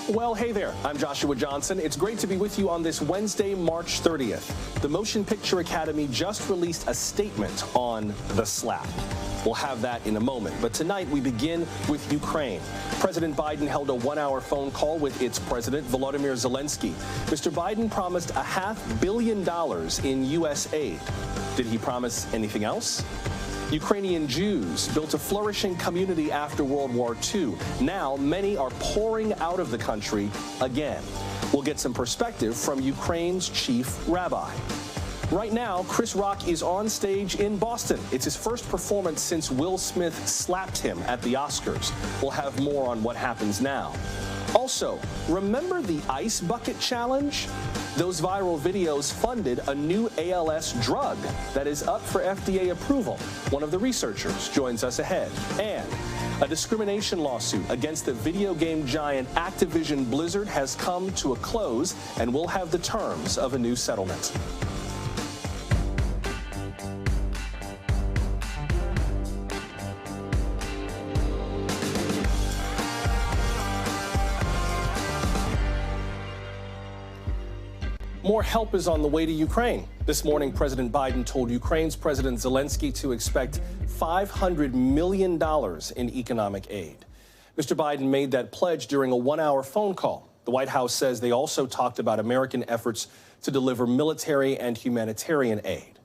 Well, hey there. I'm Joshua Johnson. It's great to be with you on this Wednesday, March 30th. The Motion Picture Academy just released a statement on the slap. We'll have that in a moment. But tonight we begin with Ukraine. President Biden held a one-hour phone call with its president, Volodymyr Zelenskyy. Mr. Biden promised $500 million in U.S. aid. Did he promise anything else? Ukrainian Jews built a flourishing community after World War II. Now, many are pouring out of the country again. We'll get some perspective from Ukraine's chief rabbi. Right now, Chris Rock is on stage in Boston. It's his first performance since Will Smith slapped him at the Oscars. We'll have more on what happens now. Also, remember the Ice Bucket Challenge? Those viral videos funded a new ALS drug that is up for FDA approval. One of the researchers joins us ahead. And a discrimination lawsuit against the video game giant Activision Blizzard has come to a close, and we'll have the terms of a new settlement. More help is on the way to Ukraine. This morning, President Biden told Ukraine's President Zelenskyy to expect $500 million in economic aid. Mr. Biden made that pledge during a one-hour phone call. The White House says they also talked about American efforts to deliver military and humanitarian aid.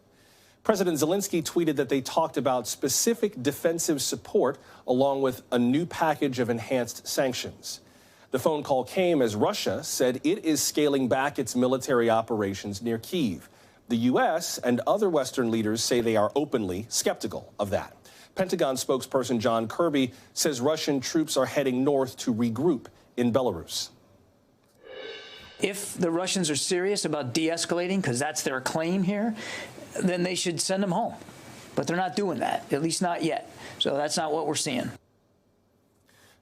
President Zelenskyy tweeted that they talked about specific defensive support along with a new package of enhanced sanctions. The phone call came as Russia said it is scaling back its military operations near Kyiv. The U.S. and other Western leaders say they are openly skeptical of that. Pentagon spokesperson John Kirby says Russian troops are heading north to regroup in Belarus. If the Russians are serious about de-escalating, because that's their claim here, then they should send them home. But they're not doing that, at least not yet. So that's not what we're seeing.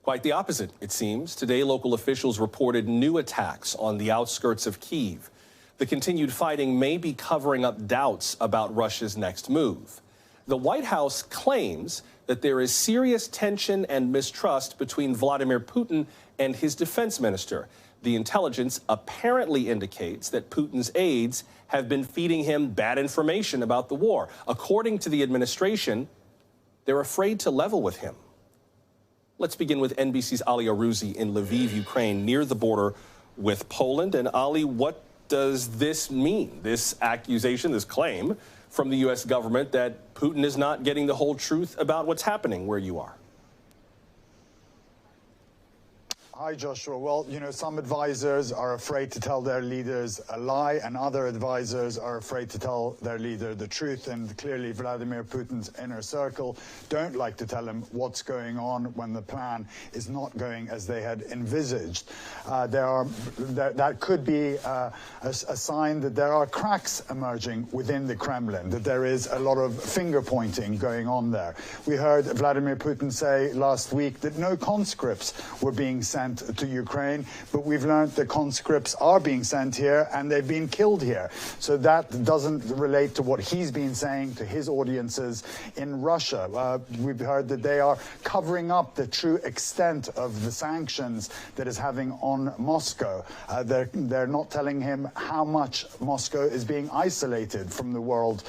Quite the opposite, it seems. Today, local officials reported new attacks on the outskirts of Kyiv. The continued fighting may be covering up doubts about Russia's next move. The White House claims that there is serious tension and mistrust between Vladimir Putin and his defense minister. The intelligence apparently indicates that Putin's aides have been feeding him bad information about the war. According to the administration, they're afraid to level with him. Let's begin with NBC's Ali Arouzi in Lviv, Ukraine, near the border with Poland. And Ali, what does this mean, this accusation, this claim from the U.S. government that Putin is not getting the whole truth about what's happening where you are? Hi, Joshua. Well, you know, some advisors are afraid to tell their leaders a lie, and other advisors are afraid to tell their leader the truth. And clearly, Vladimir Putin's inner circle don't like to tell him what's going on when the plan is not going as they had envisaged. That could be a sign that there are cracks emerging within the Kremlin, that there is a lot of finger pointing going on there. We heard Vladimir Putin say last week that no conscripts were being sent to Ukraine, but we've learned that conscripts are being sent here and they've been killed here. So that doesn't relate to what he's been saying to his audiences in Russia. We've heard that they are covering up the true extent of the sanctions that is having on Moscow. They're not telling him how much Moscow is being isolated from the world.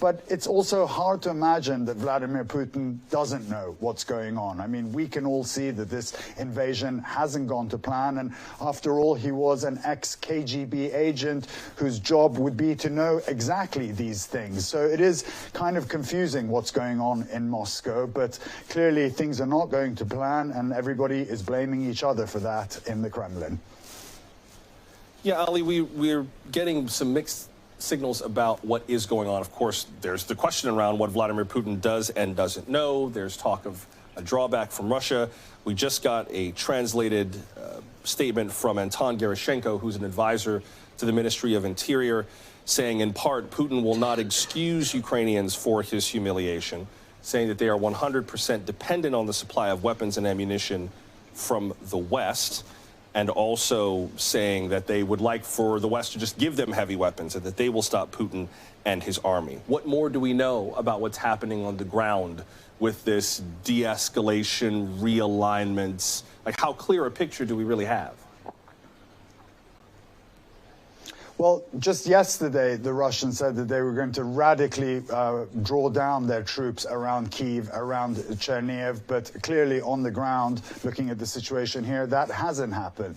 But it's also hard to imagine that Vladimir Putin doesn't know what's going on. I mean, we can all see that this invasion hasn't gone to plan. And after all, he was an ex-KGB agent whose job would be to know exactly these things. So it is kind of confusing what's going on in Moscow. But clearly, things are not going to plan, and everybody is blaming each other for that in the Kremlin. Yeah, Ali, we're getting some mixed signals about what is going on. Of course, there's the question around what Vladimir Putin does and doesn't know. There's talk of a drawback from Russia. We just got a translated statement from Anton Gerashchenko, who's an advisor to the Ministry of Interior, saying in part, Putin will not excuse Ukrainians for his humiliation, saying that they are 100% dependent on the supply of weapons and ammunition from the West, and also saying that they would like for the West to just give them heavy weapons and that they will stop Putin and his army. What more do we know about what's happening on the ground with this de-escalation, realignments? Like, how clear a picture do we really have? Well, just yesterday, the Russians said that they were going to radically draw down their troops around Kyiv, around Chernihiv, but clearly on the ground, looking at the situation here, that hasn't happened.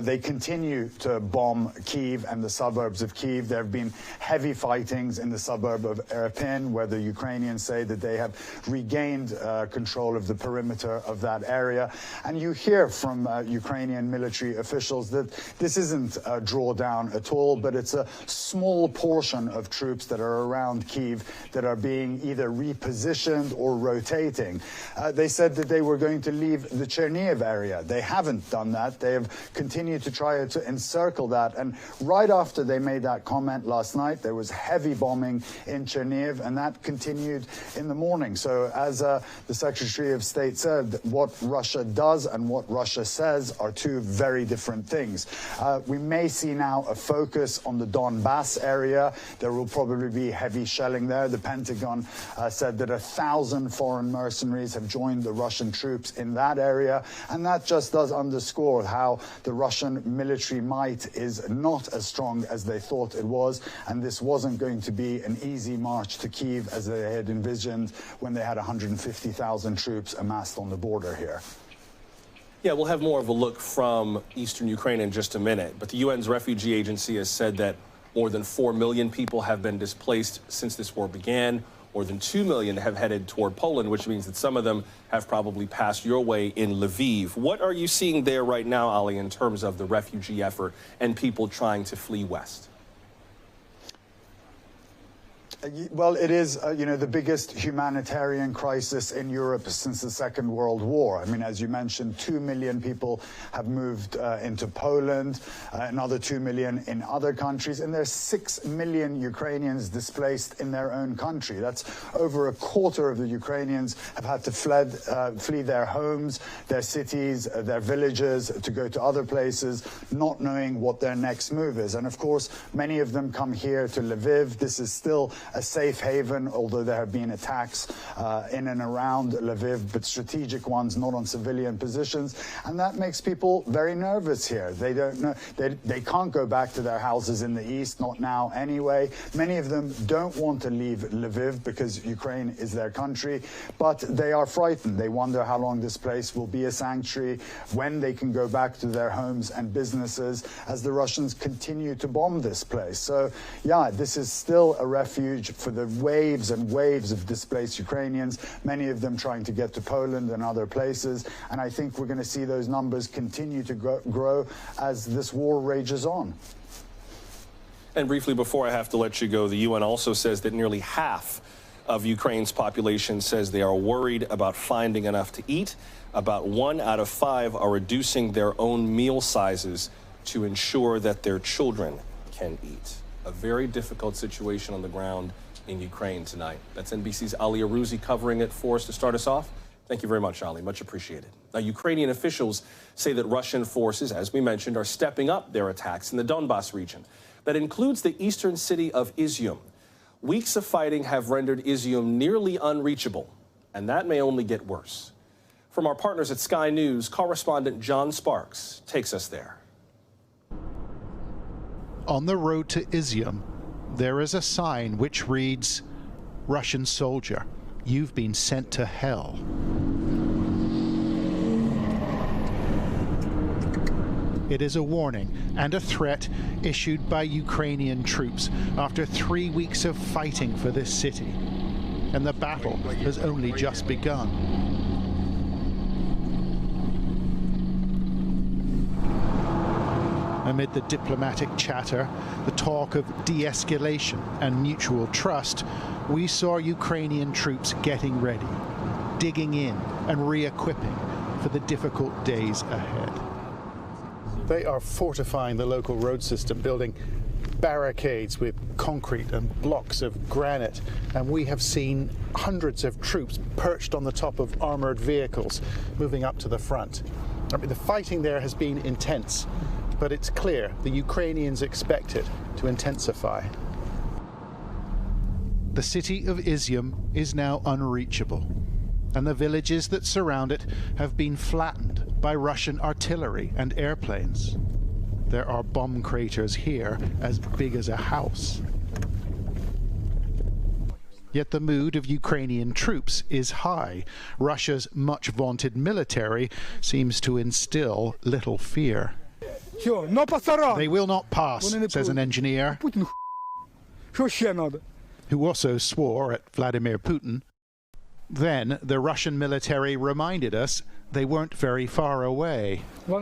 They continue to bomb Kyiv and the suburbs of Kyiv. There have been heavy fightings in the suburb of Irpin, where the Ukrainians say that they have regained control of the perimeter of that area. And you hear from Ukrainian military officials that this isn't a drawdown at all, but it's a small portion of troops that are around Kyiv that are being either repositioned or rotating. They said that they were going to leave the Chernihiv area. They haven't done that. They have continued to try to encircle that. And right after they made that comment last night, there was heavy bombing in Chernihiv, and that continued in the morning. So as the Secretary of State said, what Russia does and what Russia says are two very different things. We may see now a focus on the Donbass area. There will probably be heavy shelling there. The Pentagon said that 1,000 foreign mercenaries have joined the Russian troops in that area, and that just does underscore how the Russian military might is not as strong as they thought it was, and this wasn't going to be an easy march to Kyiv as they had envisioned when they had 150,000 troops amassed on the border here. Yeah, we'll have more of a look from eastern Ukraine in just a minute. But the UN's refugee agency has said that more than 4 million people have been displaced since this war began. More than 2 million have headed toward Poland, which means that some of them have probably passed your way in Lviv. What are you seeing there right now, Ali, in terms of the refugee effort and people trying to flee west? Well, it is, the biggest humanitarian crisis in Europe since the Second World War. I mean, as you mentioned, 2 million people have moved into Poland, another 2 million in other countries, and there's 6 million Ukrainians displaced in their own country. That's over a quarter of the Ukrainians have had to flee their homes, their cities, their villages, to go to other places, not knowing what their next move is. And of course, many of them come here to Lviv. This is still a safe haven, although there have been attacks in and around Lviv, but strategic ones, not on civilian positions. And that makes people very nervous here. They don't know, they can't go back to their houses in the east, not now anyway. Many of them don't want to leave Lviv because Ukraine is their country, but they are frightened. They wonder how long this place will be a sanctuary, when they can go back to their homes and businesses as the Russians continue to bomb this place. So, yeah, this is still a refuge for the waves and waves of displaced Ukrainians, many of them trying to get to Poland and other places. And I think we're going to see those numbers continue to grow as this war rages on. And briefly, before I have to let you go, the UN also says that nearly half of Ukraine's population says they are worried about finding enough to eat. About 1 out of 5 are reducing their own meal sizes to ensure that their children can eat. A very difficult situation on the ground in Ukraine tonight. That's NBC's Ali Arouzi covering it for us to start us off. Thank you very much, Ali. Much appreciated. Now, Ukrainian officials say that Russian forces, as we mentioned, are stepping up their attacks in the Donbass region. That includes the eastern city of Izium. Weeks of fighting have rendered Izium nearly unreachable, and that may only get worse. From our partners at Sky News, correspondent John Sparks takes us there. On the road to Izium, there is a sign which reads, "Russian soldier, you've been sent to hell." It is a warning and a threat issued by Ukrainian troops after 3 weeks of fighting for this city. And the battle has only just begun. Amid the diplomatic chatter, the talk of de-escalation and mutual trust, we saw Ukrainian troops getting ready, digging in and re-equipping for the difficult days ahead. They are fortifying the local road system, building barricades with concrete and blocks of granite, and we have seen hundreds of troops perched on the top of armored vehicles moving up to the front. I mean, the fighting there has been intense, but it's clear the Ukrainians expect it to intensify. The city of Izium is now unreachable, and the villages that surround it have been flattened by Russian artillery and airplanes. There are bomb craters here as big as a house. Yet the mood of Ukrainian troops is high. Russia's much vaunted military seems to instill little fear. They will not pass, says an engineer, who also swore at Vladimir Putin. Then the Russian military reminded us they weren't very far away. Я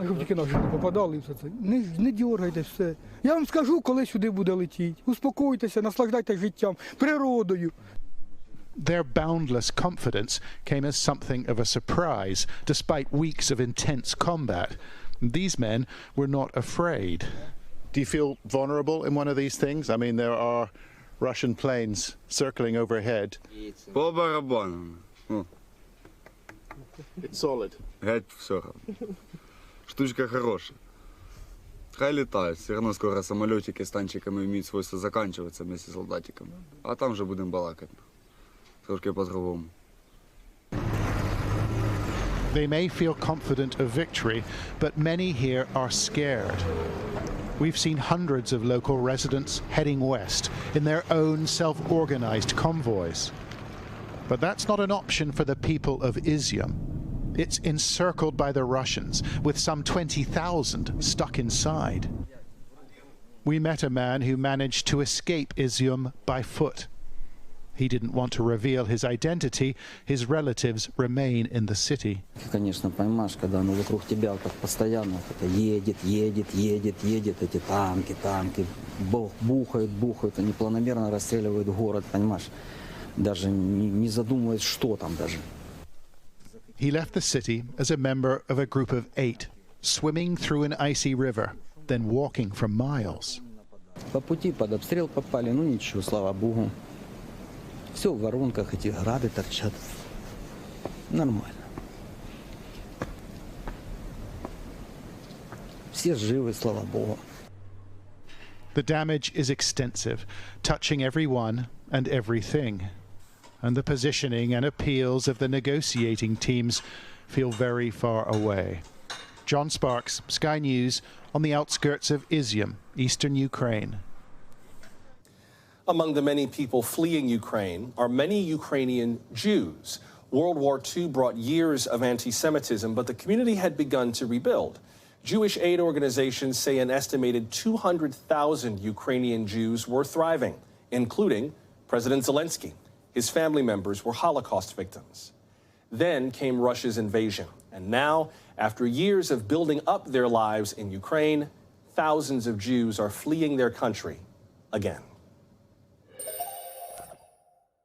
вам скажу, коли сюди буде летіти. Успокойтеся, наслаждайтеся життям, природою. Their boundless confidence came as something of a surprise, despite weeks of intense combat. These men were not afraid. Do you feel vulnerable in one of these things? I mean, there are Russian planes circling overhead. По барабану. It's solid. Геть все. Штучка хорошая. Хай летают. Все равно скоро самолетики с танчиками имеют свойство заканчиваться вместе с солдатиками. А там же будем балакать. Трошки по-другому. They may feel confident of victory, but many here are scared. We've seen hundreds of local residents heading west in their own self-organized convoys. But that's not an option for the people of Izium. It's encircled by the Russians, with some 20,000 stuck inside. We met a man who managed to escape Izium by foot. He didn't want to reveal his identity. His relatives remain in the city. Конечно, понимаешь, когда оно вокруг тебя так постоянно едет, эти танки, бухают, они планомерно расстреливают город, понимаешь, даже не задумываясь, что там даже. He left the city as a member of a group of 8, swimming through an icy river, then walking for miles. По пути под обстрел попали, ну ничего, слава богу. Все в воронках, эти грады торчат. Нормально. Все живы, слава богу. The damage is extensive, touching everyone and everything. And the positioning and appeals of the negotiating teams feel very far away. John Sparks, Sky News, on the outskirts of Izium, eastern Ukraine. Among the many people fleeing Ukraine are many Ukrainian Jews. World War II brought years of anti-Semitism, but the community had begun to rebuild. Jewish aid organizations say an estimated 200,000 Ukrainian Jews were thriving, including President Zelenskyy. His family members were Holocaust victims. Then came Russia's invasion, and now, after years of building up their lives in Ukraine, thousands of Jews are fleeing their country again.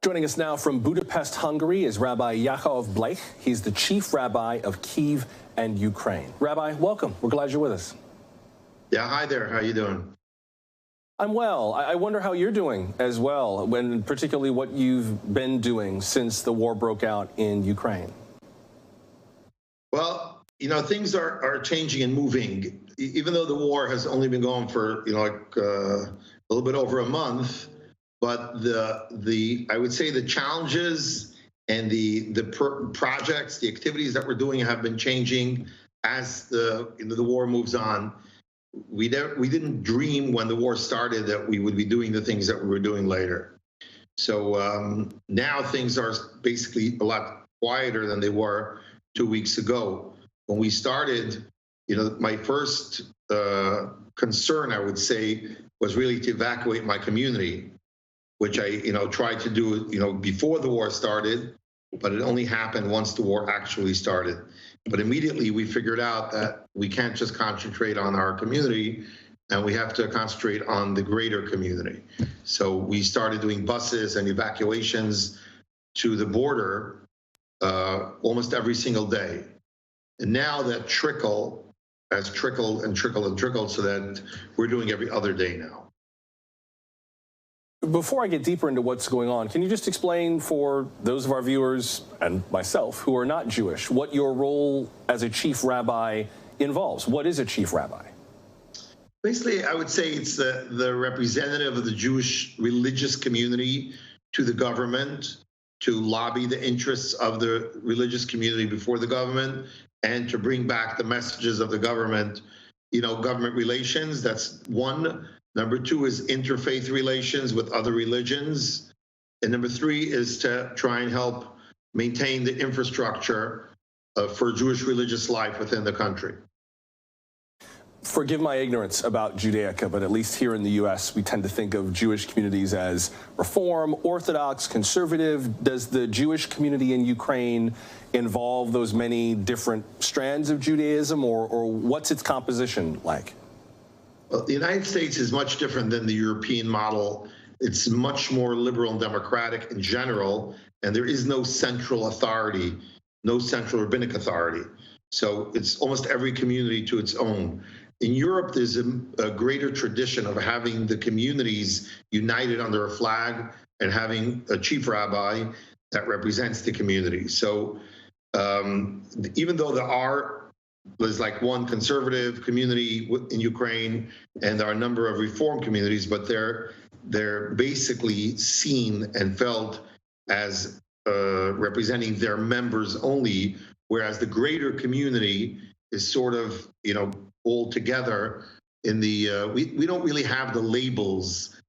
Joining us now from Budapest, Hungary, is Rabbi Yaakov Blech. He's the chief rabbi of Kyiv and Ukraine. Rabbi, welcome. We're glad you're with us. Yeah, hi there. How you doing? I'm well. I wonder how you're doing as well, when particularly what you've been doing since the war broke out in Ukraine. Well, you know, things are changing and moving. Even though the war has only been going for, a little bit over a month, but I would say the challenges and the projects, the activities that we're doing have been changing as the war moves on. We didn't dream when the war started that we would be doing the things that we were doing later. So now things are basically a lot quieter than they were 2 weeks ago. When we started, my first concern, I would say, was really to evacuate my community, which I, tried to do, before the war started, but it only happened once the war actually started. But immediately we figured out that we can't just concentrate on our community, and we have to concentrate on the greater community. So we started doing buses and evacuations to the border almost every single day. And now that has trickled and trickled and trickled, so that we're doing every other day now. Before I get deeper into what's going on, can you just explain for those of our viewers and myself who are not Jewish what your role as a chief rabbi involves? What is a chief rabbi? Basically, I would say it's the representative of the Jewish religious community to the government, to lobby the interests of the religious community before the government, and to bring back the messages of the government, government relations. That's one. Number two is interfaith relations with other religions. And number three is to try and help maintain the infrastructure for Jewish religious life within the country. Forgive my ignorance about Judaica, but at least here in the U.S., we tend to think of Jewish communities as Reform, Orthodox, Conservative. Does the Jewish community in Ukraine involve those many different strands of Judaism, or what's its composition like? Well, the United States is much different than the European model. It's much more liberal and democratic in general, and there is no central authority, no central rabbinic authority. So it's almost every community to its own. In Europe, there's a greater tradition of having the communities united under a flag and having a chief rabbi that represents the community. So even though there's like one conservative community in Ukraine and there are a number of reform communities, but they're basically seen and felt as representing their members only, whereas the greater community is sort of, all together in the, we don't really have the labels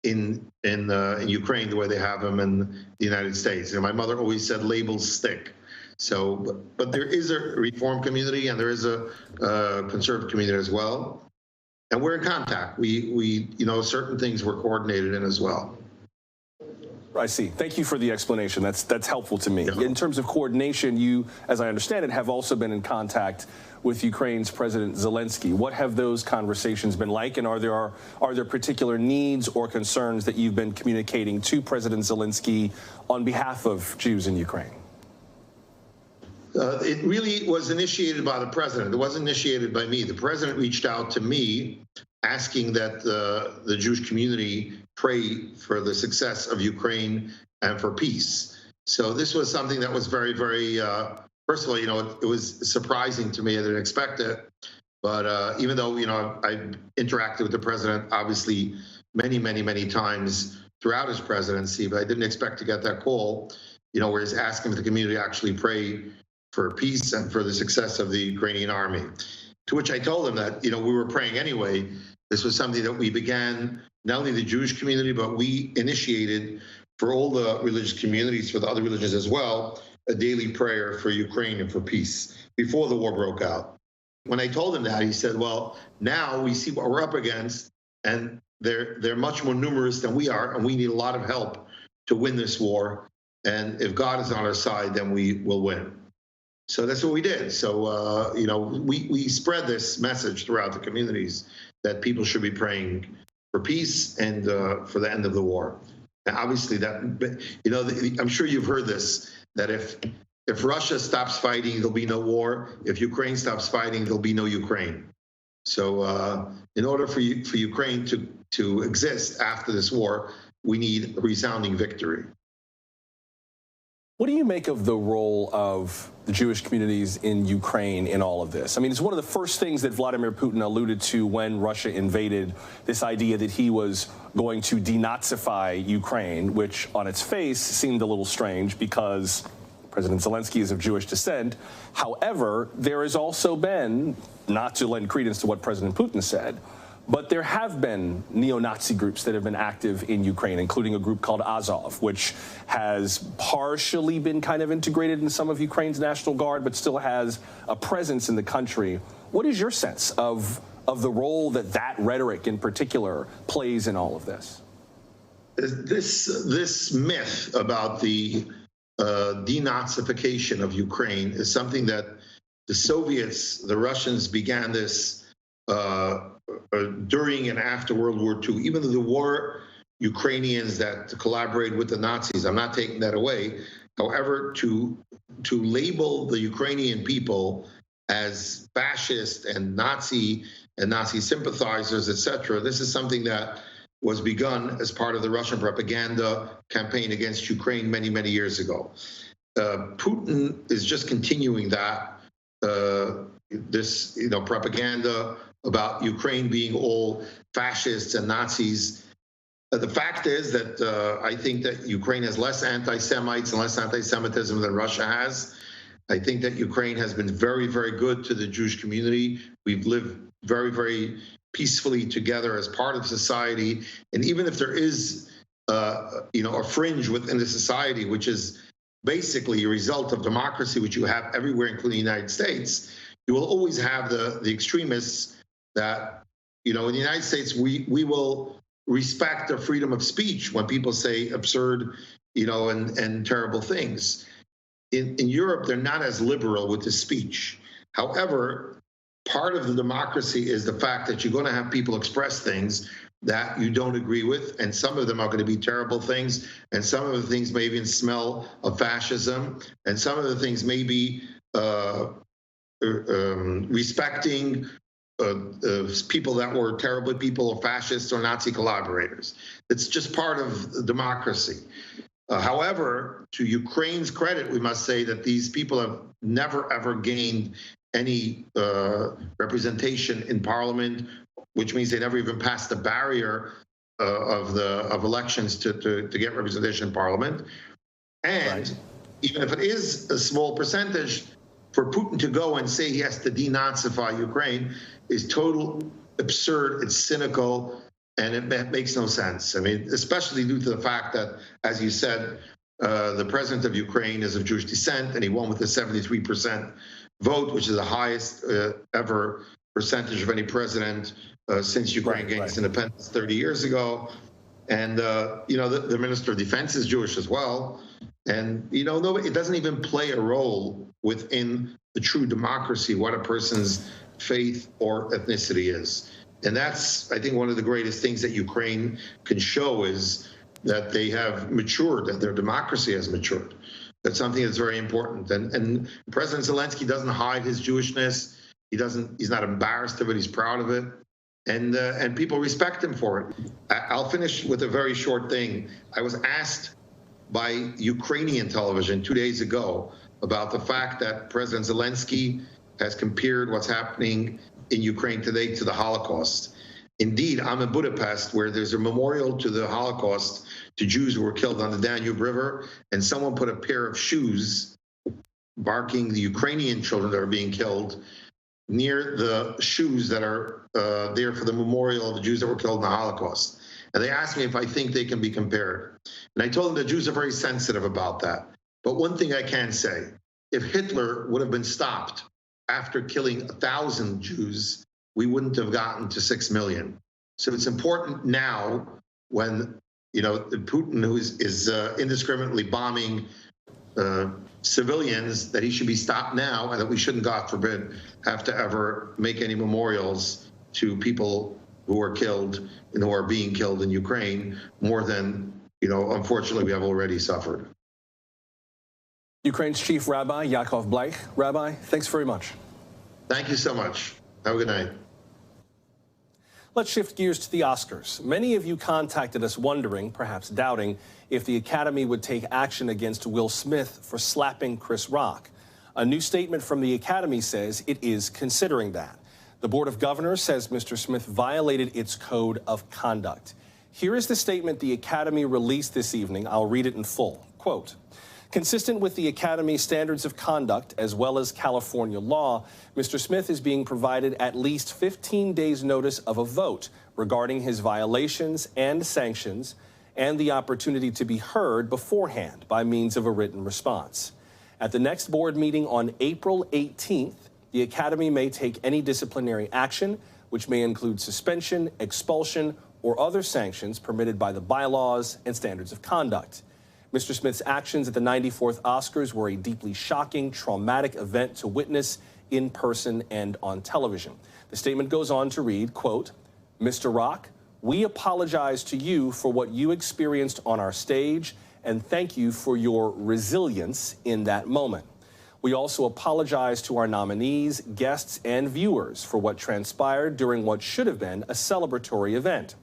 in Ukraine the way they have them in the United States. My mother always said labels stick. So, but there is a reform community and there is a conservative community as well. And we're in contact. We certain things we're coordinated in as well. I see. Thank you for the explanation. That's helpful to me. Yeah. In terms of coordination, you, as I understand it, have also been in contact with Ukraine's President Zelenskyy. What have those conversations been like, and are there particular needs or concerns that you've been communicating to President Zelenskyy on behalf of Jews in Ukraine? It really was initiated by the president. It wasn't initiated by me. The president reached out to me asking that the Jewish community pray for the success of Ukraine and for peace. So this was something that was very, very, first of all, it was surprising to me. I didn't expect it. But even though, I interacted with the president, obviously, many, many, many times throughout his presidency, but I didn't expect to get that call, where he's asking the community to actually pray for peace and for the success of the Ukrainian army. To which I told him that, we were praying anyway. This was something that we began, not only the Jewish community, but we initiated for all the religious communities, for the other religions as well, a daily prayer for Ukraine and for peace before the war broke out. When I told him that, he said, well, now we see what we're up against, and they're much more numerous than we are, and we need a lot of help to win this war. And if God is on our side, then we will win. So that's what we did. So, we spread this message throughout the communities that people should be praying for peace and for the end of the war. Now, obviously, I'm sure you've heard this, that if Russia stops fighting, there'll be no war. If Ukraine stops fighting, there'll be no Ukraine. So in order for Ukraine to exist after this war, we need a resounding victory. What do you make of the role of the Jewish communities in Ukraine in all of this? I mean, it's one of the first things that Vladimir Putin alluded to when Russia invaded, this idea that he was going to denazify Ukraine, which on its face seemed a little strange because President Zelenskyy is of Jewish descent. However, there has also been, not to lend credence to what President Putin said, but there have been neo-Nazi groups that have been active in Ukraine, including a group called Azov, which has partially been kind of integrated in some of Ukraine's National Guard, but still has a presence in the country. What is your sense of the role that rhetoric in particular plays in all of this? This myth about the denazification of Ukraine is something that the Soviets, the Russians began this during and after World War II. Even though there were Ukrainians that collaborated with the Nazis, I'm not taking that away. However, to label the Ukrainian people as fascist and Nazi sympathizers, etc., this is something that was begun as part of the Russian propaganda campaign against Ukraine many, many years ago. Putin is just continuing that, this propaganda about Ukraine being all fascists and Nazis. The fact is that I think that Ukraine has less anti-Semites and less anti-Semitism than Russia has. I think that Ukraine has been very, very good to the Jewish community. We've lived very, very peacefully together as part of society. And even if there is, a fringe within the society, which is basically a result of democracy, which you have everywhere, including the United States, you will always have the extremists that, in the United States, we will respect the freedom of speech when people say absurd, and terrible things. In Europe, they're not as liberal with the speech. However, part of the democracy is the fact that you're going to have people express things that you don't agree with, and some of them are going to be terrible things, and some of the things may even smell of fascism, and some of the things may be respecting people that were terrible people or fascists or Nazi collaborators. It's just part of democracy. However, to Ukraine's credit, we must say that these people have never, ever gained any representation in parliament, which means they never even passed the barrier of elections to get representation in parliament. And even if it is a small percentage, for Putin to go and say he has to denazify Ukraine is total absurd, it's cynical, and it makes no sense. I mean, especially due to the fact that, as you said, the president of Ukraine is of Jewish descent, and he won with a 73% vote, which is the highest ever percentage of any president since Ukraine gained its independence 30 years ago. And, the Minister of Defense is Jewish as well. And, it doesn't even play a role within the true democracy, what a person's faith or ethnicity is. And that's, I think, one of the greatest things that Ukraine can show is that they have matured, that their democracy has matured. That's something that's very important. And President Zelenskyy doesn't hide his Jewishness. He's not embarrassed of it. He's proud of it. And people respect him for it. I'll finish with a very short thing. I was asked by Ukrainian television 2 days ago about the fact that President Zelenskyy has compared what's happening in Ukraine today to the Holocaust. Indeed, I'm in Budapest, where there's a memorial to the Holocaust to Jews who were killed on the Danube River, and someone put a pair of shoes marking the Ukrainian children that are being killed near the shoes that are there for the memorial of the Jews that were killed in the Holocaust. And they asked me if I think they can be compared. And I told them the Jews are very sensitive about that. But one thing I can say, if Hitler would have been stopped after killing 1,000 Jews, we wouldn't have gotten to 6 million. So it's important now when, Putin, who is indiscriminately bombing civilians, that he should be stopped now, and that we shouldn't, God forbid, have to ever make any memorials to people who are killed and who are being killed in Ukraine more than, unfortunately, we have already suffered. Ukraine's Chief Rabbi Yaakov Bleich. Rabbi, thanks very much. Thank you so much. Have a good night. Let's shift gears to the Oscars. Many of you contacted us wondering, perhaps doubting, if the Academy would take action against Will Smith for slapping Chris Rock. A new statement from the Academy says it is considering that. The Board of Governors says Mr. Smith violated its code of conduct. Here is the statement the Academy released this evening. I'll read it in full. Quote, consistent with the Academy's standards of conduct, as well as California law, Mr. Smith is being provided at least 15 days' notice of a vote regarding his violations and sanctions, and the opportunity to be heard beforehand by means of a written response. At the next board meeting on April 18th, the Academy may take any disciplinary action, which may include suspension, expulsion, or other sanctions permitted by the bylaws and standards of conduct. Mr. Smith's actions at the 94th Oscars were a deeply shocking, traumatic event to witness in person and on television. The statement goes on to read, quote, Mr. Rock, we apologize to you for what you experienced on our stage, and thank you for your resilience in that moment. We also apologize to our nominees, guests, and viewers for what transpired during what should have been a celebratory event.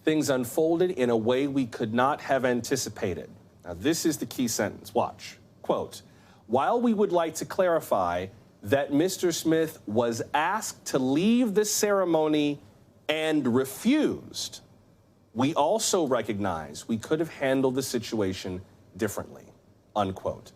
Things unfolded in a way we could not have anticipated. Now, this is the key sentence. Watch. Quote, while we would like to clarify that Mr. Smith was asked to leave the ceremony and refused, we also recognize we could have handled the situation differently, unquote.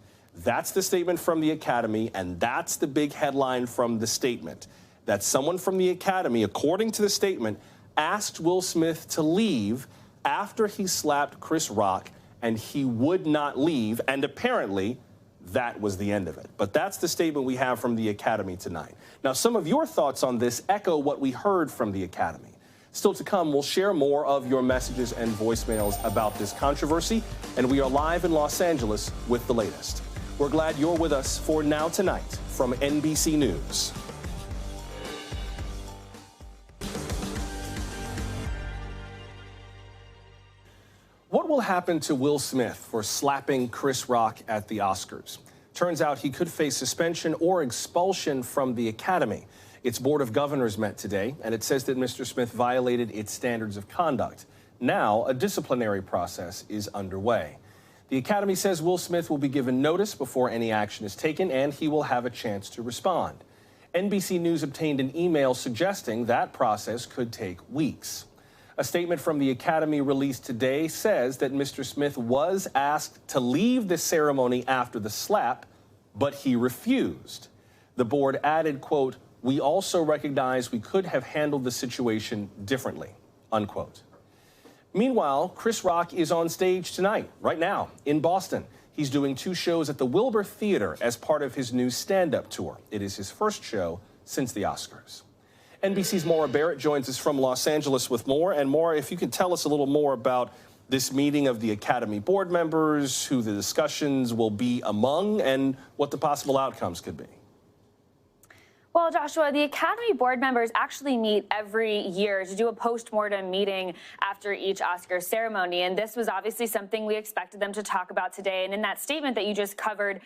That's the statement from the Academy, and that's the big headline from the statement. That someone from the Academy, according to the statement, asked Will Smith to leave after he slapped Chris Rock, and he would not leave, and apparently that was the end of it. But that's the statement we have from the Academy tonight. Now, some of your thoughts on this echo what we heard from the Academy. Still to come, we'll share more of your messages and voicemails about this controversy, and we are live in Los Angeles with the latest. We're glad you're with us for Now Tonight from NBC News. What will happen to Will Smith for slapping Chris Rock at the Oscars? Turns out he could face suspension or expulsion from the Academy. Its Board of Governors met today, and it says that Mr. Smith violated its standards of conduct. Now, a disciplinary process is underway. The Academy says Will Smith will be given notice before any action is taken, and he will have a chance to respond. NBC News obtained an email suggesting that process could take weeks. A statement from the Academy released today says that Mr. Smith was asked to leave the ceremony after the slap, but he refused. The board added, quote, "We also recognize we could have handled the situation differently," unquote. Meanwhile, Chris Rock is on stage tonight, right now, in Boston. He's doing 2 shows at the Wilbur Theater as part of his new stand-up tour. It is his first show since the Oscars. NBC's Maura Barrett joins us from Los Angeles with more. And Maura, if you could tell us a little more about this meeting of the Academy board members, who the discussions will be among, and what the possible outcomes could be. Well, Joshua, the Academy board members actually meet every year to do a post-mortem meeting after each Oscar ceremony. And this was obviously something we expected them to talk about today. And in that statement that you just covered,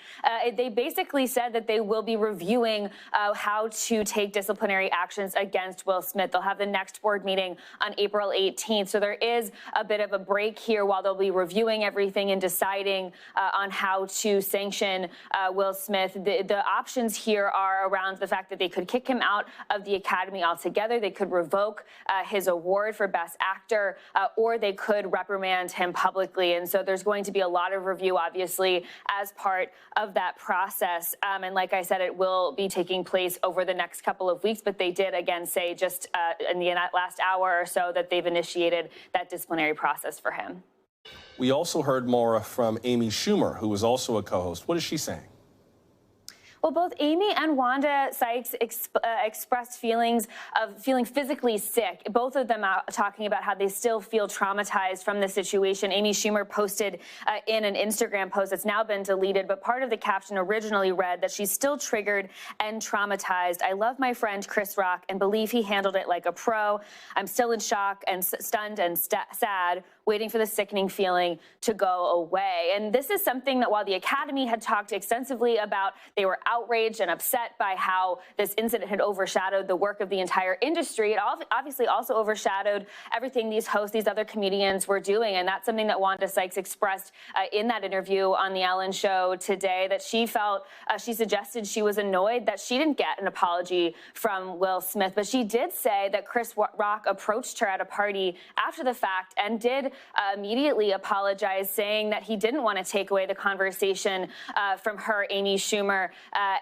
they basically said that they will be reviewing how to take disciplinary actions against Will Smith. They'll have the next board meeting on April 18th. So there is a bit of a break here while they'll be reviewing everything and deciding on how to sanction Will Smith. The options here are around the fact that they could kick him out of the Academy altogether. They could revoke his award for Best Actor, or they could reprimand him publicly. And so there's going to be a lot of review, obviously, as part of that process. And like I said, it will be taking place over the next couple of weeks. But they did, again, say just in the last hour or so that they've initiated that disciplinary process for him. We also heard, Maura, from Amy Schumer, who was also a co-host. What is she saying? Well, both Amy and Wanda Sykes expressed feelings of feeling physically sick. Both of them are talking about how they still feel traumatized from the situation. Amy Schumer posted in an Instagram post that's now been deleted, but part of the caption originally read that she's still triggered and traumatized. "I love my friend Chris Rock and believe he handled it like a pro. I'm still in shock and stunned and sad, waiting for the sickening feeling to go away." And this is something that while the Academy had talked extensively about, they were outraged and upset by how this incident had overshadowed the work of the entire industry. It obviously also overshadowed everything these hosts, these other comedians were doing. And that's something that Wanda Sykes expressed in that interview on The Ellen Show today, that she felt, she suggested she was annoyed that she didn't get an apology from Will Smith. But she did say that Chris Rock approached her at a party after the fact and did immediately apologize, saying that he didn't want to take away the conversation from her, Amy Schumer,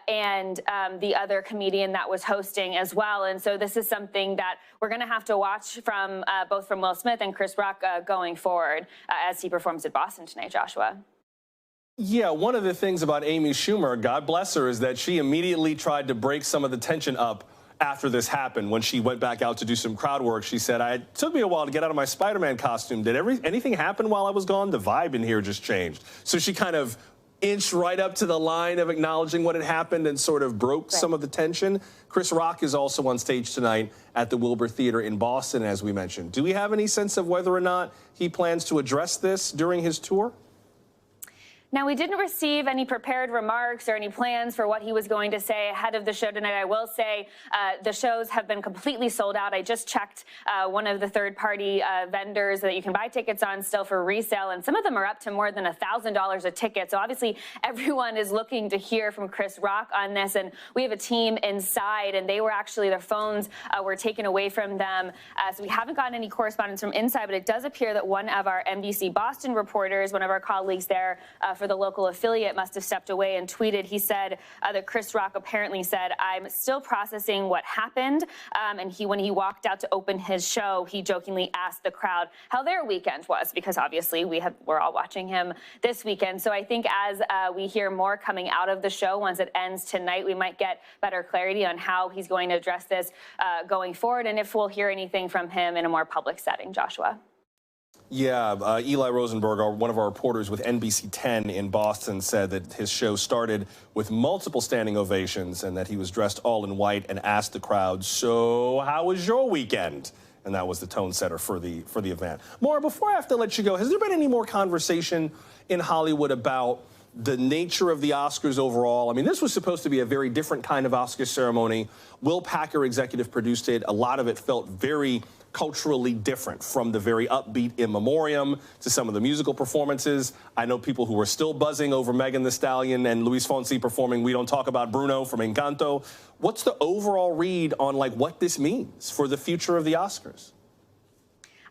and the other comedian that was hosting as well. And so this is something that we're going to have to watch from both from Will Smith and Chris Rock going forward as he performs at Boston tonight, Joshua. Yeah, one of the things about Amy Schumer, God bless her, is that she immediately tried to break some of the tension up after this happened. When she went back out to do some crowd work, she said, "It took me a while to get out of my Spider-Man costume. Did anything happen while I was gone? The vibe in here just changed." So she kind of inched right up to the line of acknowledging what had happened and sort of broke some of the tension. Chris Rock is also on stage tonight at the Wilbur Theater in Boston, as we mentioned. Do we have any sense of whether or not he plans to address this during his tour? Now, we didn't receive any prepared remarks or any plans for what he was going to say ahead of the show tonight. I will say the shows have been completely sold out. I just checked one of the third-party vendors that you can buy tickets on still for resale, and some of them are up to more than $1,000 a ticket. So obviously, everyone is looking to hear from Chris Rock on this, and we have a team inside, and they were actually, their phones were taken away from them. So we haven't gotten any correspondence from inside, but it does appear that one of our NBC Boston reporters, one of our colleagues there, for the local affiliate must have stepped away and tweeted. He said that Chris Rock apparently said, "I'm still processing what happened." And when he walked out to open his show, he jokingly asked the crowd how their weekend was, because obviously we're all watching him this weekend. So I think as we hear more coming out of the show, once it ends tonight, we might get better clarity on how he's going to address this going forward, and if we'll hear anything from him in a more public setting. Joshua. Yeah, Eli Rosenberg, one of our reporters with NBC 10 in Boston, said that his show started with multiple standing ovations and that he was dressed all in white and asked the crowd, "So how was your weekend?" And that was the tone setter for the event. Maura, before I have to let you go, has there been any more conversation in Hollywood about the nature of the Oscars overall? I mean, this was supposed to be a very different kind of Oscar ceremony. Will Packer executive produced it. A lot of it felt very culturally different, from the very upbeat In Memoriam to some of the musical performances. I know people who are still buzzing over Megan Thee Stallion and Luis Fonsi performing We Don't Talk About Bruno from Encanto. What's the overall read on what this means for the future of the Oscars?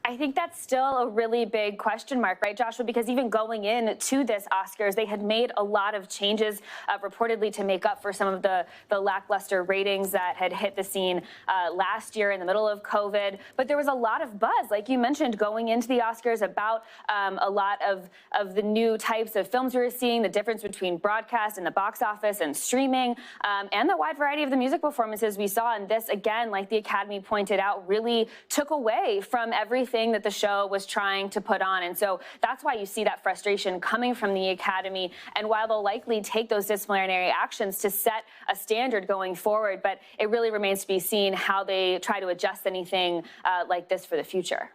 I think that's still a really big question mark, right, Joshua? Because even going into this Oscars, they had made a lot of changes reportedly to make up for some of the lackluster ratings that had hit the scene last year in the middle of COVID. But there was a lot of buzz, like you mentioned, going into the Oscars about a lot of the new types of films we were seeing, the difference between broadcast and the box office and streaming, and the wide variety of the music performances we saw. And this, again, like the Academy pointed out, really took away from everything that the show was trying to put on. And so that's why you see that frustration coming from the Academy. And while they'll likely take those disciplinary actions to set a standard going forward, but it really remains to be seen how they try to adjust anything like this for the future.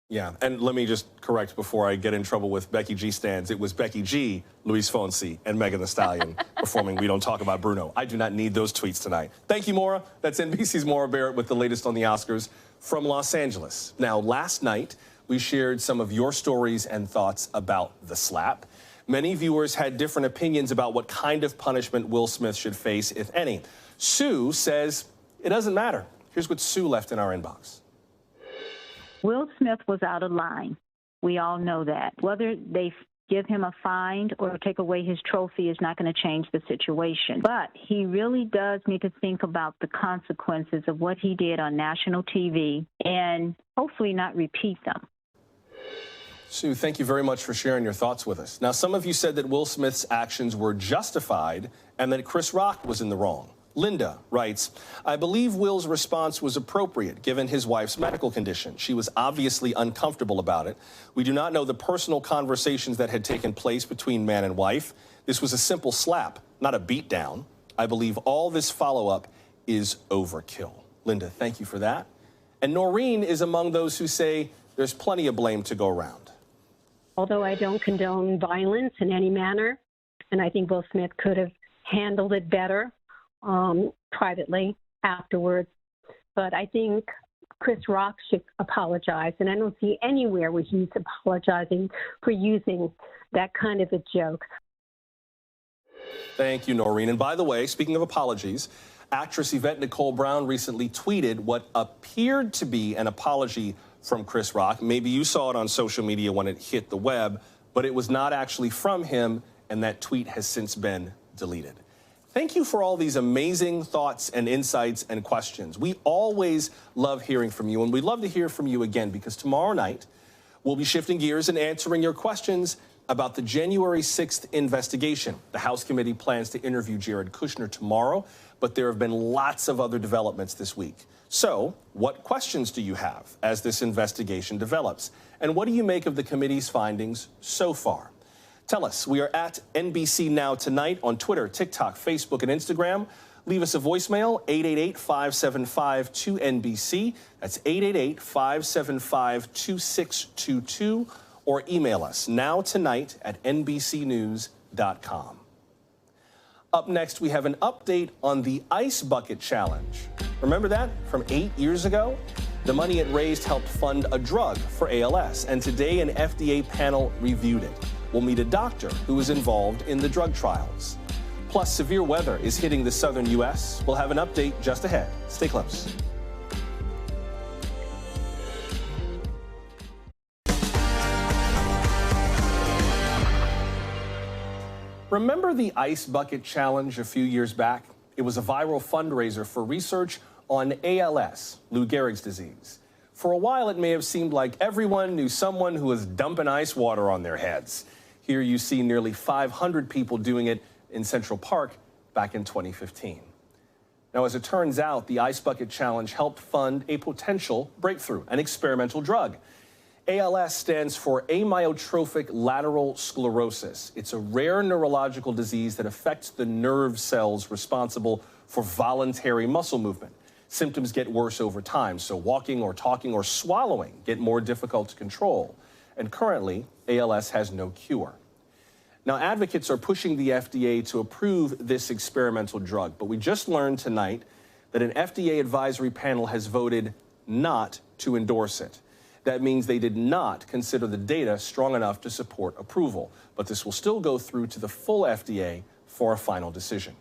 Yeah, and let me just correct before I get in trouble with Becky G stands. It was Becky G, Luis Fonsi, and Megan Thee Stallion performing We Don't Talk About Bruno. I do not need those tweets tonight. Thank you, Maura. That's NBC's Maura Barrett with the latest on the Oscars from Los Angeles. Now, last night, we shared some of your stories and thoughts about the slap. Many viewers had different opinions about what kind of punishment Will Smith should face, if any. Sue says it doesn't matter. Here's what Sue left in our inbox. Will Smith was out of line. We all know that. Whether they give him a fine or take away his trophy is not going to change the situation. But he really does need to think about the consequences of what he did on national TV and hopefully not repeat them. Sue, thank you very much for sharing your thoughts with us. Now, some of you said that Will Smith's actions were justified and that Chris Rock was in the wrong. Linda writes, I believe Will's response was appropriate given his wife's medical condition. She was obviously uncomfortable about it. We do not know the personal conversations that had taken place between man and wife. This was a simple slap, not a beatdown. I believe all this follow-up is overkill. Linda, thank you for that. And Noreen is among those who say there's plenty of blame to go around. Although I don't condone violence in any manner, and I think Will Smith could have handled it better privately afterwards. But I think Chris Rock should apologize, and I don't see anywhere where he's apologizing for using that kind of a joke. Thank you, Noreen. And by the way, speaking of apologies, actress Yvette Nicole Brown recently tweeted what appeared to be an apology from Chris Rock. Maybe you saw it on social media when it hit the web, but it was not actually from him, and that tweet has since been deleted. Thank you for all these amazing thoughts and insights and questions. We always love hearing from you, and we'd love to hear from you again, because tomorrow night we'll be shifting gears and answering your questions about the January 6th investigation. The House committee plans to interview Jared Kushner tomorrow, but there have been lots of other developments this week. So, what questions do you have as this investigation develops? And what do you make of the committee's findings so far? Tell us. We are at NBC Now Tonight on Twitter, TikTok, Facebook, and Instagram. Leave us a voicemail, 888-575-2NBC. That's 888-575-2622. Or email us, nowtonight@nbcnews.com. Up next, we have an update on the Ice Bucket Challenge. Remember that from 8 years ago? The money it raised helped fund a drug for ALS, and today an FDA panel reviewed it. We'll meet a doctor who was involved in the drug trials. Plus, severe weather is hitting the southern U.S. We'll have an update just ahead. Stay close. Remember the Ice Bucket Challenge a few years back? It was a viral fundraiser for research on ALS, Lou Gehrig's disease. For a while, it may have seemed like everyone knew someone who was dumping ice water on their heads. Here you see nearly 500 people doing it in Central Park back in 2015. Now, as it turns out, the Ice Bucket Challenge helped fund a potential breakthrough, an experimental drug. ALS stands for amyotrophic lateral sclerosis. It's a rare neurological disease that affects the nerve cells responsible for voluntary muscle movement. Symptoms get worse over time, so walking or talking or swallowing get more difficult to control. And currently, ALS has no cure. Now, advocates are pushing the FDA to approve this experimental drug, but we just learned tonight that an FDA advisory panel has voted not to endorse it. That means they did not consider the data strong enough to support approval, but this will still go through to the full FDA for a final decision.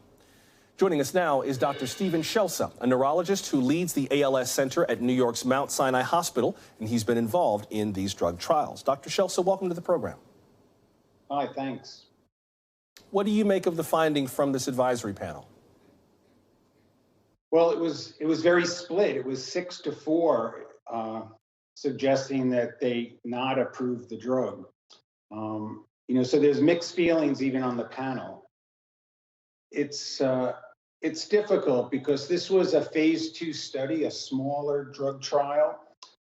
Joining us now is Dr. Stephen Schelse, a neurologist who leads the ALS Center at New York's Mount Sinai Hospital, and he's been involved in these drug trials. Dr. Schelse, welcome to the program. Hi, thanks. What do you make of the finding from this advisory panel? Well, it was very split. It was 6-4, suggesting that they not approve the drug. So there's mixed feelings even on the panel. It's difficult because this was a phase 2 study, a smaller drug trial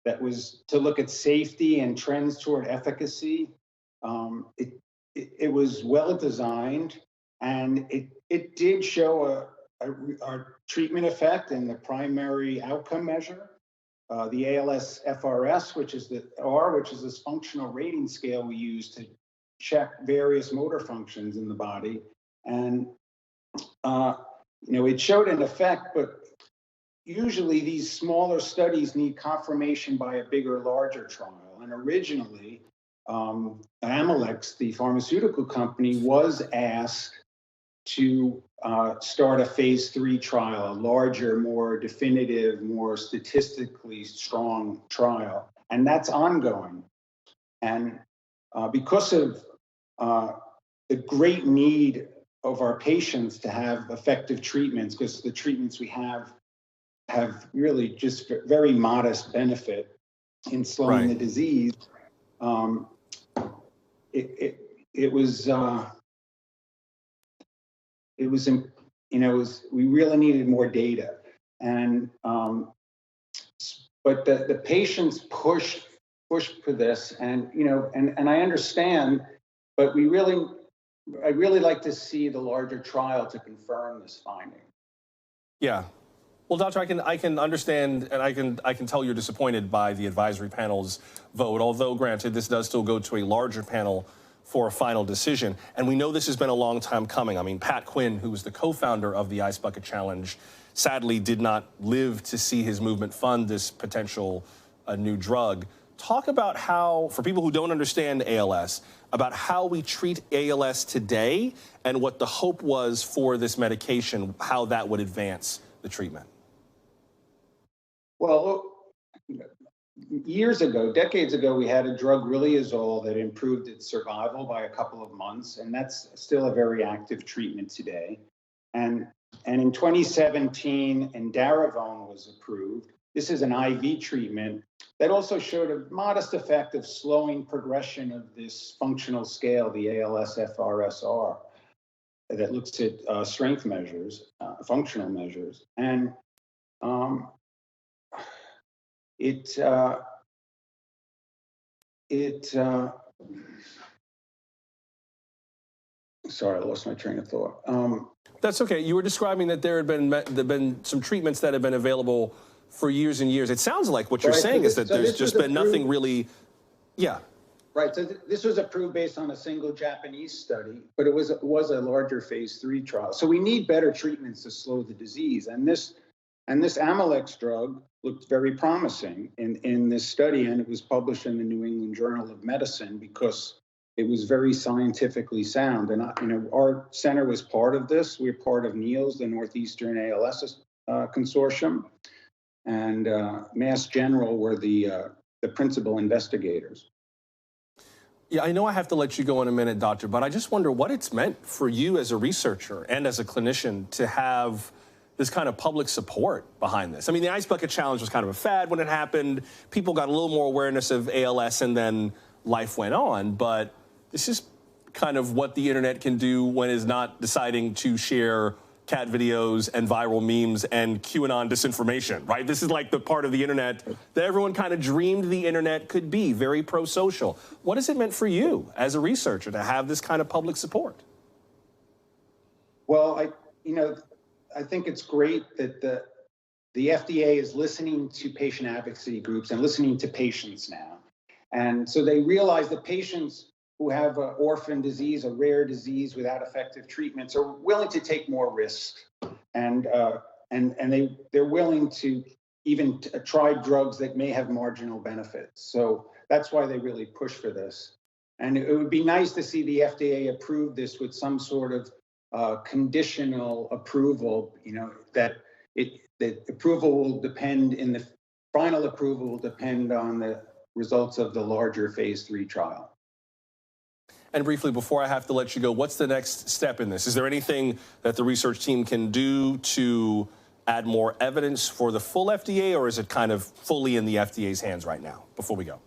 that was to look at safety and trends toward efficacy. It was well designed, and it did show a treatment effect in the primary outcome measure, the ALS FRS, which is this functional rating scale we use to check various motor functions in the body, and it showed an effect, but usually these smaller studies need confirmation by a bigger, larger trial. And originally, Amylyx, the pharmaceutical company, was asked to start a phase 3 trial, a larger, more definitive, more statistically strong trial, and that's ongoing. And because of the great need of our patients to have effective treatments, because the treatments we have really just very modest benefit in slowing the disease. We really needed more data, and but the patients pushed for this, and I understand, but I'd really like to see the larger trial to confirm this finding. Yeah. Well, Doctor, I can understand, and I can tell you're disappointed by the advisory panel's vote, although granted, this does still go to a larger panel for a final decision. And we know this has been a long time coming. I mean, Pat Quinn, who was the co-founder of the Ice Bucket Challenge, sadly did not live to see his movement fund this potential new drug. Talk about how, for people who don't understand ALS, about how we treat ALS today and what the hope was for this medication, how that would advance the treatment. Well, years ago, decades ago, we had a drug, riluzole, that improved its survival by a couple of months, and that's still a very active treatment today. And in 2017, Edaravone was approved. This is an IV treatment that also showed a modest effect of slowing progression of this functional scale, the ALS-FRSR, that looks at strength measures, functional measures. And sorry, I lost my train of thought. That's okay. You were describing that there had been some treatments that have been available for years and years. It sounds like what you're saying is that there's just been nothing really, yeah. Right, so this was approved based on a single Japanese study, but it was a larger phase 3 trial. So we need better treatments to slow the disease. And this Amylyx drug looked very promising in this study, and it was published in the New England Journal of Medicine because it was very scientifically sound. And our center was part of this. We're part of NEALS, the Northeastern ALS Consortium, and Mass General were the principal investigators. Yeah, I know I have to let you go in a minute, Doctor, but I just wonder what it's meant for you as a researcher and as a clinician to have this kind of public support behind this. I mean, the Ice Bucket Challenge was kind of a fad when it happened. People got a little more awareness of ALS and then life went on. But this is kind of what the internet can do when it's not deciding to share cat videos and viral memes and QAnon disinformation, right? This is like the part of the internet that everyone kind of dreamed the internet could be, very pro-social. What has it meant for you as a researcher to have this kind of public support? Well, I think it's great that the FDA is listening to patient advocacy groups and listening to patients now. And so they realize that patients who have an orphan disease, a rare disease without effective treatments, are willing to take more risks, and they're willing to even try drugs that may have marginal benefits. So that's why they really push for this. And it would be nice to see the FDA approve this with some sort of conditional approval. That approval will depend final approval will depend on the results of the larger phase 3 trial. And briefly, before I have to let you go, what's the next step in this? Is there anything that the research team can do to add more evidence for the full FDA, or is it kind of fully in the FDA's hands right now, before we go?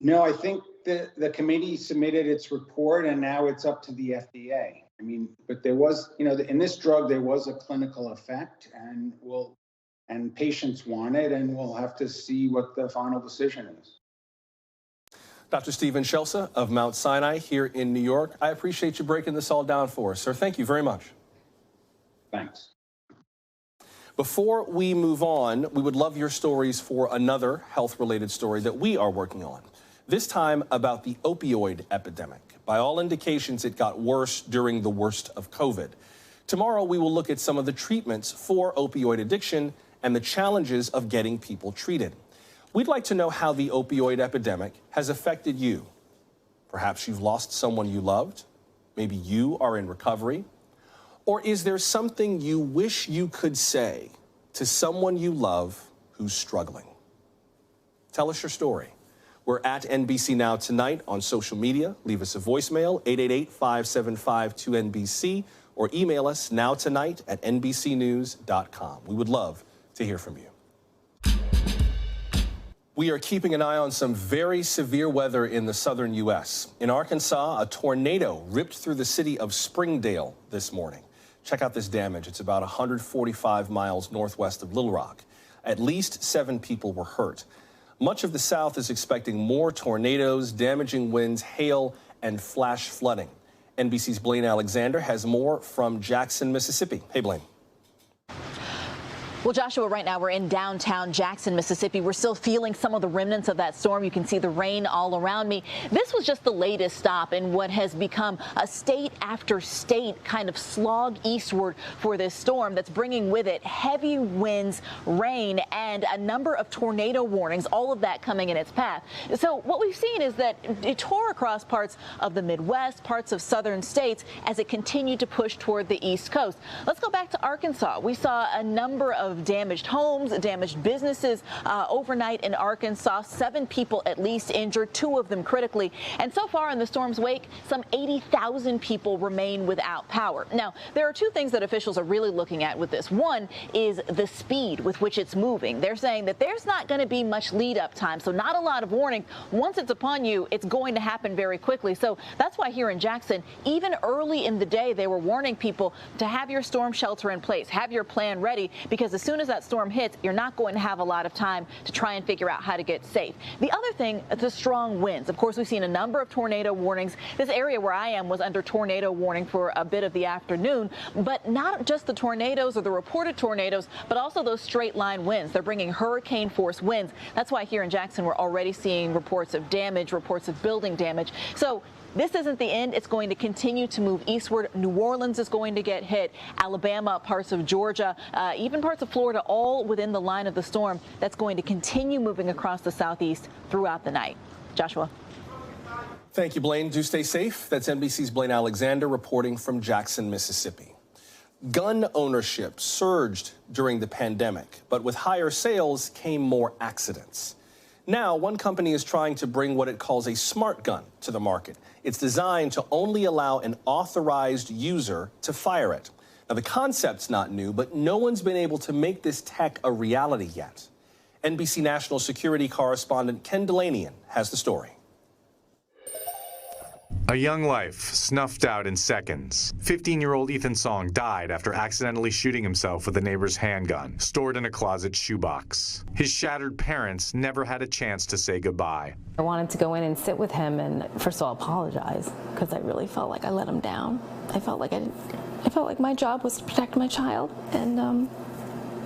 No, I think the committee submitted its report, and now it's up to the FDA. I mean, but there was, in this drug, there was a clinical effect, and patients want it, and we'll have to see what the final decision is. Dr. Stephen Schelse of Mount Sinai here in New York. I appreciate you breaking this all down for us, sir. Thank you very much. Thanks. Before we move on, we would love your stories for another health-related story that we are working on, this time about the opioid epidemic. By all indications, it got worse during the worst of COVID. Tomorrow, we will look at some of the treatments for opioid addiction and the challenges of getting people treated. We'd like to know how the opioid epidemic has affected you. Perhaps you've lost someone you loved. Maybe you are in recovery. Or is there something you wish you could say to someone you love who's struggling? Tell us your story. We're at NBC Now Tonight on social media. Leave us a voicemail, 888-575-2NBC, or email us nowtonight@nbcnews.com. We would love to hear from you. We are keeping an eye on some very severe weather in the southern U.S. In Arkansas, a tornado ripped through the city of Springdale this morning. Check out this damage. It's about 145 miles northwest of Little Rock. At least 7 people were hurt. Much of the South is expecting more tornadoes, damaging winds, hail, and flash flooding. NBC's Blaine Alexander has more from Jackson, Mississippi. Hey, Blaine. Well, Joshua, right now we're in downtown Jackson, Mississippi. We're still feeling some of the remnants of that storm. You can see the rain all around me. This was just the latest stop in what has become a state after state kind of slog eastward for this storm that's bringing with it heavy winds, rain, and a number of tornado warnings, all of that coming in its path. So what we've seen is that it tore across parts of the Midwest, parts of southern states as it continued to push toward the East Coast. Let's go back to Arkansas. We saw a number of damaged homes, damaged businesses overnight in Arkansas. 7 people at least injured, 2 of them critically. And so far in the storm's wake, some 80,000 people remain without power. Now, there are 2 things that officials are really looking at with this. One is the speed with which it's moving. They're saying that there's not going to be much lead up time, so not a lot of warning. Once it's upon you, it's going to happen very quickly. So that's why here in Jackson, even early in the day, they were warning people to have your storm shelter in place, have your plan ready, because as soon as that storm hits, you're not going to have a lot of time to try and figure out how to get safe. The other thing, the strong winds. Of course, we've seen a number of tornado warnings. This area where I am was under tornado warning for a bit of the afternoon, but not just the tornadoes or the reported tornadoes, but also those straight line winds. They're bringing hurricane force winds. That's why here in Jackson, we're already seeing reports of damage, reports of building damage. So this isn't the end. It's going to continue to move eastward. New Orleans is going to get hit. Alabama, parts of Georgia, even parts of Florida, all within the line of the storm. That's going to continue moving across the southeast throughout the night. Joshua. Thank you, Blaine. Do stay safe. That's NBC's Blaine Alexander reporting from Jackson, Mississippi. Gun ownership surged during the pandemic, but with higher sales came more accidents. Now, one company is trying to bring what it calls a smart gun to the market. It's designed to only allow an authorized user to fire it. Now, the concept's not new, but no one's been able to make this tech a reality yet. NBC national security correspondent Ken Delanian has the story. A young life snuffed out in seconds. 15-year-old Ethan Song died after accidentally shooting himself with a neighbor's handgun, stored in a closet shoebox. His shattered parents never had a chance to say goodbye. I wanted to go in and sit with him and first of all apologize, because I really felt like I let him down. I felt like my job was to protect my child, and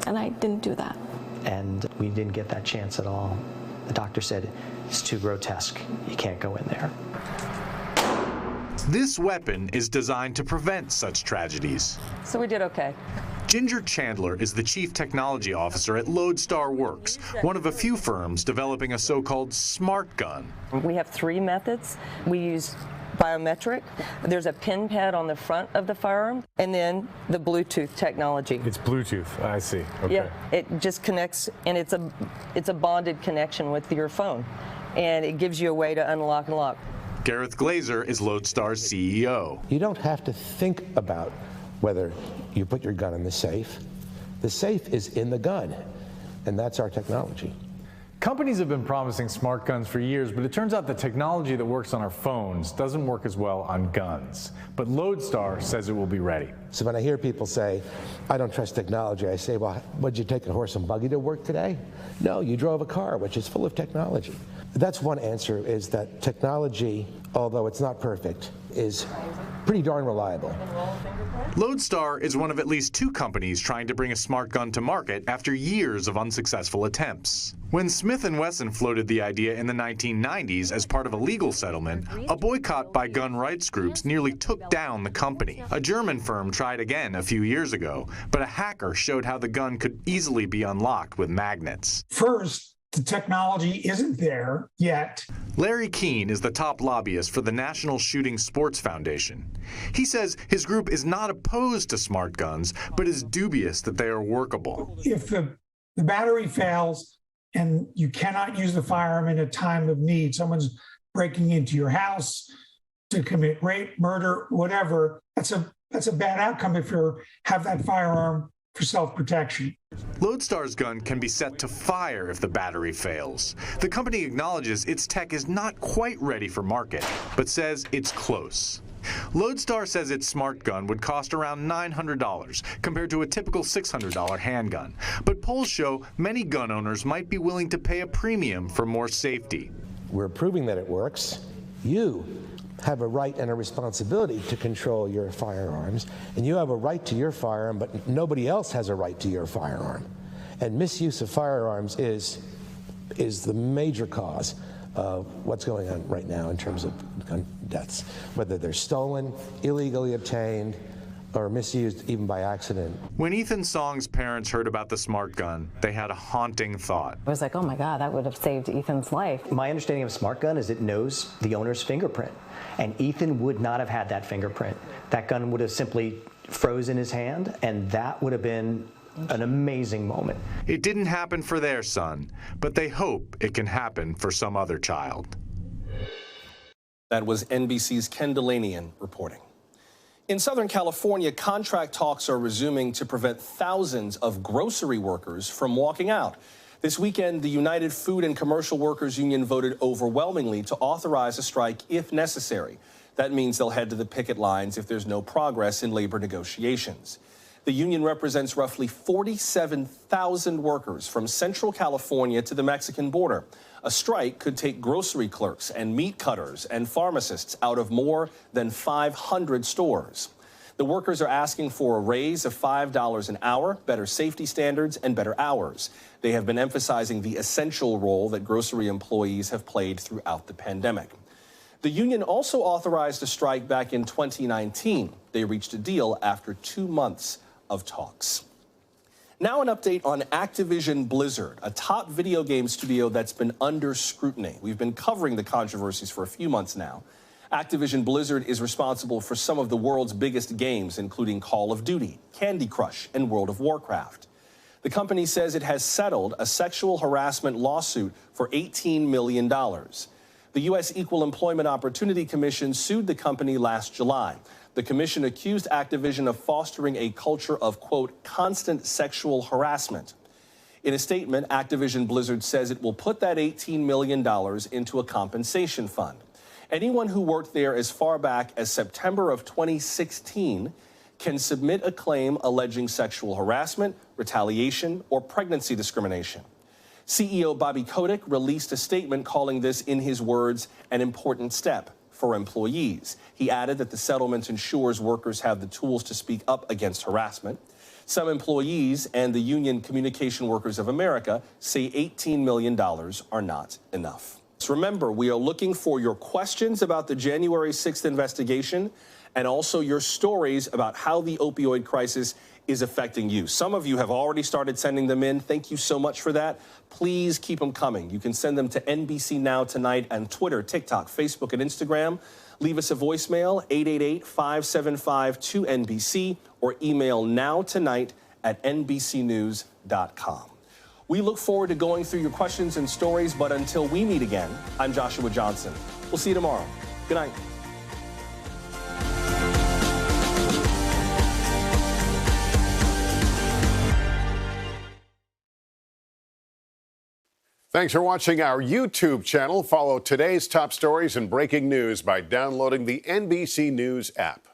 I didn't do that. And we didn't get that chance at all. The doctor said, it's too grotesque. You can't go in there. This weapon is designed to prevent such tragedies. So we did okay. Ginger Chandler is the chief technology officer at Lodestar Works, one of a few firms developing a so-called smart gun. We have 3 methods. We use biometric. There's a pin pad on the front of the firearm, and then the Bluetooth technology. It's Bluetooth, I see. Okay. Yeah, it just connects, and it's a bonded connection with your phone, and it gives you a way to unlock and lock. Gareth Glazer is Lodestar's CEO. You don't have to think about whether you put your gun in the safe. The safe is in the gun, and that's our technology. Companies have been promising smart guns for years, but it turns out the technology that works on our phones doesn't work as well on guns. But Lodestar says it will be ready. So when I hear people say, I don't trust technology, I say, well, would you take a horse and buggy to work today? No, you drove a car, which is full of technology. That's one answer, is that technology, although it's not perfect, is pretty darn reliable. Lodestar is one of at least 2 companies trying to bring a smart gun to market after years of unsuccessful attempts. When Smith & Wesson floated the idea in the 1990s as part of a legal settlement, a boycott by gun rights groups nearly took down the company. A German firm tried again a few years ago, but a hacker showed how the gun could easily be unlocked with magnets. First, the technology isn't there yet. Larry Keene is the top lobbyist for the National Shooting Sports Foundation. He says his group is not opposed to smart guns, but is dubious that they are workable. If the battery fails and you cannot use the firearm in a time of need, someone's breaking into your house to commit rape, murder, whatever, that's a bad outcome if you have that firearm for self-protection. Lodestar's gun can be set to fire if the battery fails. The company acknowledges its tech is not quite ready for market, but says it's close. Lodestar says its smart gun would cost around $900 compared to a typical $600 handgun. But polls show many gun owners might be willing to pay a premium for more safety. We're proving that it works. You have a right and a responsibility to control your firearms, and you have a right to your firearm, but nobody else has a right to your firearm. And misuse of firearms is the major cause of what's going on right now in terms of gun deaths, whether they're stolen, illegally obtained, or misused even by accident. When Ethan Song's parents heard about the smart gun, they had a haunting thought. I was like, oh my God, that would have saved Ethan's life. My understanding of a smart gun is it knows the owner's fingerprint, and Ethan would not have had that fingerprint. That gun would have simply frozen his hand, and that would have been an amazing moment. It didn't happen for their son, but they hope it can happen for some other child. That was NBC's Ken Delanian reporting. In Southern California, contract talks are resuming to prevent thousands of grocery workers from walking out. This weekend, the United Food and Commercial Workers Union voted overwhelmingly to authorize a strike if necessary. That means they'll head to the picket lines if there's no progress in labor negotiations. The union represents roughly 47,000 workers from Central California to the Mexican border. A strike could take grocery clerks and meat cutters and pharmacists out of more than 500 stores. The workers are asking for a raise of $5 an hour, better safety standards, and better hours. They have been emphasizing the essential role that grocery employees have played throughout the pandemic. The union also authorized a strike back in 2019. They reached a deal after 2 months of talks. Now an update on Activision Blizzard, a top video game studio that's been under scrutiny. We've been covering the controversies for a few months now. Activision Blizzard is responsible for some of the world's biggest games, including Call of Duty, Candy Crush, and World of Warcraft. The company says it has settled a sexual harassment lawsuit for $18 million. The U.S. Equal Employment Opportunity Commission sued the company last July. The commission accused Activision of fostering a culture of, quote, constant sexual harassment. In a statement, Activision Blizzard says it will put that $18 million into a compensation fund. Anyone who worked there as far back as September of 2016 can submit a claim alleging sexual harassment, retaliation, or pregnancy discrimination. CEO Bobby Kotick released a statement calling this, in his words, an important step for employees. He added that the settlement ensures workers have the tools to speak up against harassment. Some employees and the Union Communication Workers of America say $18 million are not enough. So remember, we are looking for your questions about the January 6th investigation and also your stories about how the opioid crisis is affecting you. Some of you have already started sending them in. Thank you so much for that. Please keep them coming. You can send them to NBC Now Tonight and Twitter, TikTok, Facebook, and Instagram. Leave us a voicemail, 888-575-2NBC, or email nowtonight@nbcnews.com. We look forward to going through your questions and stories, but until we meet again, I'm Joshua Johnson. We'll see you tomorrow. Good night. Thanks for watching our YouTube channel. Follow today's top stories and breaking news by downloading the NBC News app.